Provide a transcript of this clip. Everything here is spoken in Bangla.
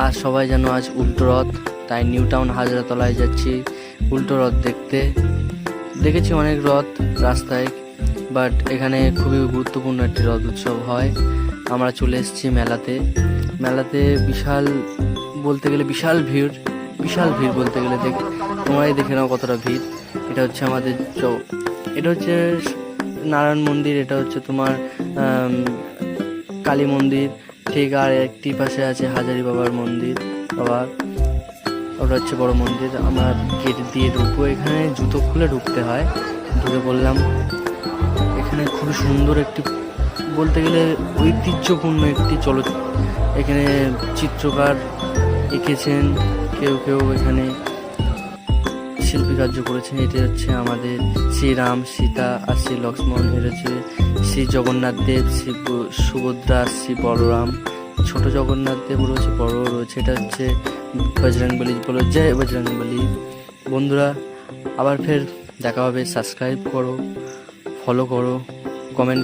আর সবাই যেন আজ উল্টো রথ, তাই নিউ টাউন হাজরাতলায় যাচ্ছি উল্টো রথ দেখতে। দেখেছি অনেক রথ রাস্তায়, বাট এখানে খুবই গুরুত্বপূর্ণ একটি রথ উৎসব হয়। আমরা চলে এসেছি মেলাতে। মেলাতে বিশাল বলতে গেলে বিশাল ভিড় বলতে গেলে তোমরাই দেখে নাও কতটা ভিড়। এটা হচ্ছে আমাদের এটা হচ্ছে নারায়ণ মন্দির, এটা হচ্ছে তোমার কালী মন্দির, ঠিক আর একটি পাশে আছে হাজারি বাবার মন্দির। বাবার ওটা হচ্ছে বড় মন্দির। আমরা গেট দিয়ে ঢুকবো, এখানে জুতো খুলে ঢুকতে হয়। ঢুকে বললাম এখানে খুবই সুন্দর একটি বলতে গেলে ঐতিহ্যপূর্ণ একটি এখানে চিত্রকার এঁকেছেন, কেউ কেউ এখানে শিল্পী কার্য করেছেন। এটি হচ্ছে আমাদের শ্রীরাম, সীতা আর শ্রী লক্ষ্মণ। এটা হচ্ছে শ্রী জগন্নাথ দেব, শ্রী সুভদ্রা, শ্রী বলরাম। ছোট জগন্নাথ দেব রয়েছে, বড় রয়েছে। এটা হচ্ছে বজরংবলী। বলো জয় বজরংবলী। বন্ধুরা আবার ফের দেখা হবে। সাবস্ক্রাইব করো, ফলো করো, কমেন্ট